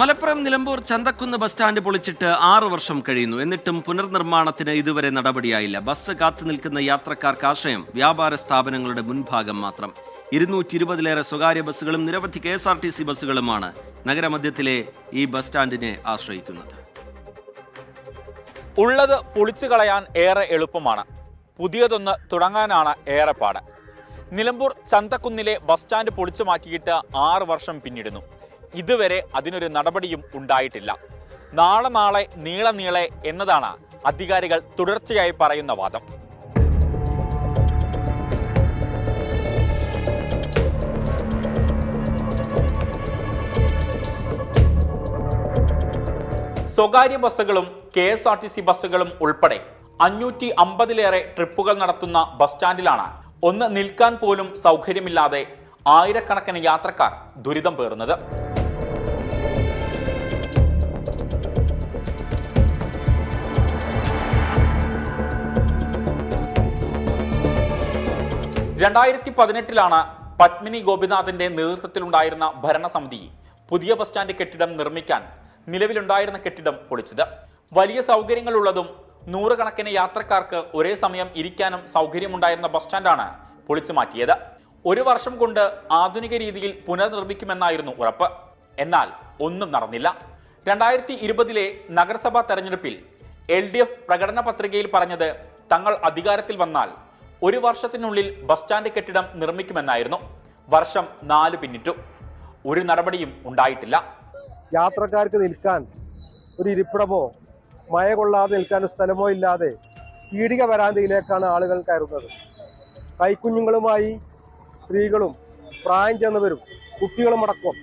Malappuram Nilambur Chanthakkunnu bus stand പൊളിച്ചിട്ട് 6 വർഷം കഴിയുന്നു. എന്നിട്ടും പുനർനിർമ്മാണത്തിന് ഇതുവരെ നടപടിയായില്ല. ബസ് കാത്തു നിൽക്കുന്ന യാത്രക്കാർക്ക് ആശ്രയം വ്യാപാര സ്ഥാപനങ്ങളുടെ മുൻഭാഗം മാത്രം. 220-ലേറെ സ്വകാര്യ ബസ്സുകളും നിരവധി KSRTC ബസ്സുകളുമാണ് നഗരമധ്യത്തിലെ ഈ ബസ് സ്റ്റാൻഡിനെ ആശ്രയിക്കുന്നത്. ഉള്ളത് പൊളിച്ചു കളയാൻ ഏറെ എളുപ്പമാണ്, പുതിയതൊന്ന് തുടങ്ങാനാണ് ഏറെ പാട്. നിലമ്പൂർ ചന്തക്കുന്നിലെ ബസ് സ്റ്റാൻഡ് പൊളിച്ചു മാറ്റിയിട്ട് 6 വർഷം പിന്നിടുന്നു. ഇതുവരെ അതിനൊരു നടപടിയും ഉണ്ടായിട്ടില്ല. നാളെ നീളെ എന്നതാണ് അധികാരികൾ തുടർച്ചയായി പറയുന്ന വാദം. സ്വകാര്യ ബസ്സുകളും KSRTC ബസ്സുകളും ഉൾപ്പെടെ 550-ലേറെ ട്രിപ്പുകൾ നടത്തുന്ന ബസ് സ്റ്റാൻഡിലാണ് ഒന്ന് നിൽക്കാൻ പോലും സൗകര്യമില്ലാതെ ആയിരക്കണക്കിന് യാത്രക്കാർ ദുരിതം പേറുന്നത്. ലാണ് പത്മിനി ഗോപിനാഥിന്റെ നേതൃത്വത്തിലുണ്ടായിരുന്ന ഭരണസമിതി പുതിയ ബസ് സ്റ്റാൻഡ് കെട്ടിടം നിർമ്മിക്കാൻ നിലവിലുണ്ടായിരുന്ന കെട്ടിടം പൊളിച്ചത്. വലിയ സൗകര്യങ്ങളുള്ളതും 100 കണക്കിന് യാത്രക്കാർക്ക് ഒരേ സമയം ഇരിക്കാനും സൗകര്യമുണ്ടായിരുന്ന ബസ് സ്റ്റാൻഡാണ് പൊളിച്ചു മാറ്റിയത്. 1 വർഷം കൊണ്ട് ആധുനിക രീതിയിൽ പുനർനിർമ്മിക്കുമെന്നായിരുന്നു ഉറപ്പ്. എന്നാൽ ഒന്നും നടന്നില്ല. 2020-ലെ നഗരസഭാ തെരഞ്ഞെടുപ്പിൽ LDF പ്രകടന പത്രികയിൽ പറഞ്ഞത് തങ്ങൾ അധികാരത്തിൽ വന്നാൽ 1 വർഷത്തിനുള്ളിൽ ബസ് സ്റ്റാൻഡ് കെട്ടിടം നിർമ്മിക്കുമെന്നായിരുന്നു. വർഷം 4 പിന്നിട്ടു. ഒരു നടപടിയും ഉണ്ടായിട്ടില്ല. യാത്രക്കാർക്ക് നിൽക്കാൻ ഒരു ഇരിപ്പിടമോ മഴ കൊള്ളാതെ നിൽക്കാൻ സ്ഥലമോ ഇല്ലാതെ പീടിക വരാന്തയിലേക്കാണ് ആളുകൾ കയറുന്നത്. കൈക്കുഞ്ഞുങ്ങളുമായി സ്ത്രീകളും പ്രായം ചെന്നവരും കുട്ടികളും അടക്കം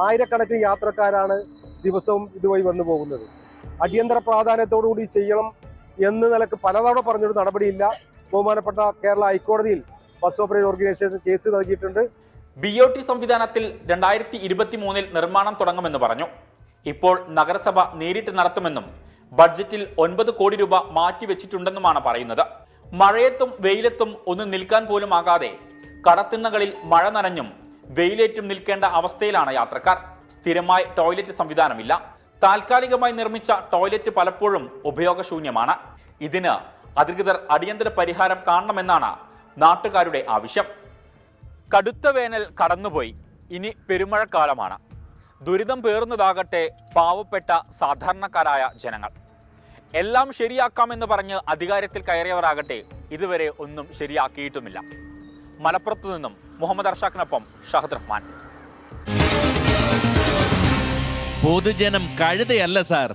ആയിരക്കണക്കിന് യാത്രക്കാരാണ് ദിവസവും ഇതുവഴി വന്നു പോകുന്നത്. അടിയന്തര പ്രാധാന്യത്തോടുകൂടി ചെയ്യണം എന്ന് നിലക്ക് പലതവണ പറഞ്ഞൊരു നടപടിയില്ല. ബഹുമാനപ്പെട്ട കേരള ഹൈക്കോടതിയിൽ ബസ് ഓപ്പറേറ്റർ ഓർഗനൈസേഷൻ കേസ് നൽകിയിട്ടുണ്ട്. BOT സംവിധാനത്തിൽ 2023-ൽ നിർമ്മാണം തുടങ്ങുമെന്ന് പറഞ്ഞു. ഇപ്പോൾ നഗരസഭ നേരിട്ട് നടത്തുമെന്നും ബഡ്ജറ്റിൽ 9 കോടി രൂപ മാറ്റിവെച്ചിട്ടുണ്ടെന്നുമാണ് പറയുന്നത്. മഴയത്തും വെയിലത്തും ഒന്ന് നിൽക്കാൻ പോലും ആകാതെ കടത്തിണ്ണകളിൽ മഴ നനഞ്ഞും വെയിലേറ്റും നിൽക്കേണ്ട അവസ്ഥയിലാണ് യാത്രക്കാർ. സ്ഥിരമായി ടോയ്ലറ്റ് സംവിധാനമില്ല. താൽക്കാലികമായി നിർമ്മിച്ച ടോയ്ലറ്റ് പലപ്പോഴും ഉപയോഗശൂന്യമാണ്. ഇതിന് അധികൃതർ അടിയന്തര പരിഹാരം കാണണമെന്നാണ് നാട്ടുകാരുടെ ആവശ്യം. കടുത്ത വേനൽ കടന്നുപോയി. ഇനി പെരുമഴക്കാലമാണ്. ദുരിതം പേറുന്നതാകട്ടെ പാവപ്പെട്ട സാധാരണക്കാരായ ജനങ്ങൾ. എല്ലാം ശരിയാക്കാമെന്ന് പറഞ്ഞ് അധികാരത്തിൽ കയറിയവരാകട്ടെ ഇതുവരെ ഒന്നും ശരിയാക്കിയിട്ടുമില്ല. മലപ്പുറത്തു നിന്നും മുഹമ്മദ് അർഷാഖിനൊപ്പം ഷഹദ് റഹ്മാൻ. പൊതുജനം കഴുതയല്ല സാർ.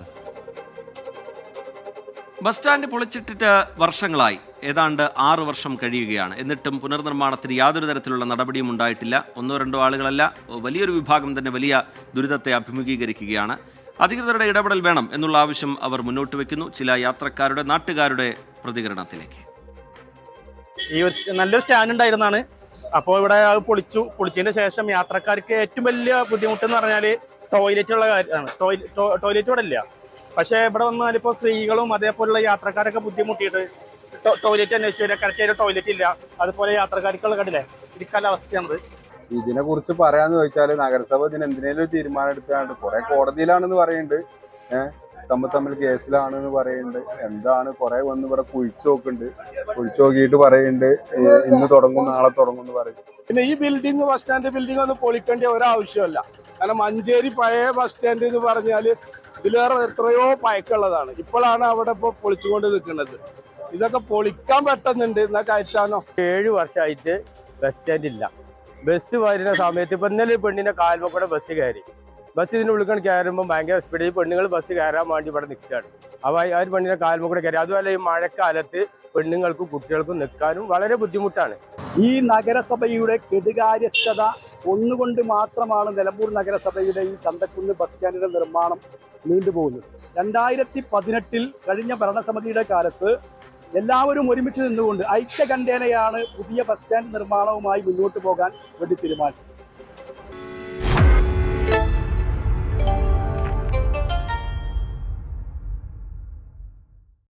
ബസ് സ്റ്റാൻഡ് പൊളിച്ചിട്ടിട്ട് വർഷങ്ങളായി, ഏതാണ്ട് 6 വർഷം കഴിയുകയാണ്. എന്നിട്ടും പുനർനിർമ്മാണത്തിന് യാതൊരു തരത്തിലുള്ള നടപടിയും ഉണ്ടായിട്ടില്ല. 1-2 ആളുകളല്ല, വലിയൊരു വിഭാഗം തന്നെ വലിയ ദുരിതത്തെ അഭിമുഖീകരിക്കുകയാണ്. അധികൃതരുടെ ഇടപെടൽ വേണം എന്നുള്ള ആവശ്യം അവർ മുന്നോട്ട് വെക്കുന്നു. ചില യാത്രക്കാരുടെ നാട്ടുകാരുടെ പ്രതികരണത്തിലേക്ക്. ഈ ഒരു നല്ലൊരു സ്റ്റാൻഡ് ഉണ്ടായിരുന്നാണ്. അപ്പോൾ ഇവിടെ അത് പൊളിച്ചതിന് ശേഷം യാത്രക്കാർക്ക് ഏറ്റവും വലിയ ബുദ്ധിമുട്ടെന്ന് പറഞ്ഞാൽ ടോയ്ലറ്റുള്ള കാര്യമാണ്. ടോയ്ലറ്റ് ഇവിടെ ഇല്ല. പക്ഷേ ഇവിടെ വന്നാൽ ഇപ്പോൾ സ്ത്രീകളും അതേപോലുള്ള യാത്രക്കാരൊക്കെ ബുദ്ധിമുട്ടിയിട്ട് ടോയ്ലറ്റ് അന്വേഷിച്ചു കറക്റ്റായിട്ട് ടോയ്ലറ്റ് ഇല്ല. അതുപോലെ യാത്രക്കാർക്കുള്ള കണ്ടില്ലേ ഇരിക്കാനുള്ള അവസ്ഥയാണത്. ഇതിനെ കുറിച്ച് പറയാന്ന് ചോദിച്ചാൽ നഗരസഭ ഇതിന് എന്തിനേലും തീരുമാനം എടുക്കാണ്ട് കുറെ കോടതിയിലാണെന്ന് പറയുന്നുണ്ട്, തമ്മിൽ കേസിലാണെന്ന് പറയുന്നുണ്ട്. എന്താണ് കുറെ വന്ന് ഇവിടെ കുഴിച്ചു നോക്കിയിട്ട് പറയുന്നുണ്ട് ഇന്ന് തുടങ്ങും നാളെ തുടങ്ങും എന്ന് പറയും. പിന്നെ ഈ ബിൽഡിംഗ് ബസ് സ്റ്റാൻഡ് ബിൽഡിംഗ് ഒന്നും പൊളിക്കേണ്ട ഒരാവശ്യമല്ല. കാരണം മഞ്ചേരി പഴയ ബസ് സ്റ്റാൻഡ് എന്ന് പറഞ്ഞാൽ ഇതിലേറെ എത്രയോ പഴക്കമുള്ളതാണ്. ഇപ്പോഴാണ് അവിടെ ഇപ്പോൾ പൊളിച്ചുകൊണ്ട് നിൽക്കുന്നത്. ഇതൊക്കെ പൊളിക്കാൻ പറ്റുന്നുണ്ട്, എന്നാ കയറ്റാനോ. 7 വർഷമായിട്ട് ബസ് സ്റ്റാൻഡ് ഇല്ല. ബസ് വരുന്ന സമയത്ത് ഇപ്പൊ ഇന്നലെ പെണ്ണിന്റെ കാൽമ കൂടെ ബസ് കയറി. ബസ് ഇതിന്റെ ഉള്ളിൽ കയറുമ്പോൾ ഭയങ്കര സ്പീഡിൽ പെണ്ണുങ്ങൾ ബസ് കയറാൻ വേണ്ടി ഇവിടെ നിൽക്കുകയാണ്. അവ ആ ഒരു പെണ്ണിന്റെ കാൽമ കൂടെ കയറി. അതുപോലെ ഈ മഴക്കാലത്ത് പെണ്ണുങ്ങൾക്കും കുട്ടികൾക്കും നിൽക്കാനും വളരെ ബുദ്ധിമുട്ടാണ്. ഈ നഗരസഭയുടെ കെടുകാര്യസ്ഥത ഒന്നുകൊണ്ട് മാത്രമാണ് നിലമ്പൂർ നഗരസഭയുടെ ഈ ചന്തക്കുന്ന് ബസ് സ്റ്റാൻഡിന്റെ നിർമ്മാണം നീണ്ടുപോകുന്നത്. 2018 കഴിഞ്ഞ ഭരണസമിതിയുടെ കാലത്ത് എല്ലാവരും ഒരുമിച്ച് നിന്നുകൊണ്ട് ഐക്യകണ്ഠേനയാണ് പുതിയ ബസ് സ്റ്റാൻഡ് നിർമ്മാണവുമായി മുന്നോട്ട് പോകാൻ വേണ്ടി തീരുമാനിച്ചത്.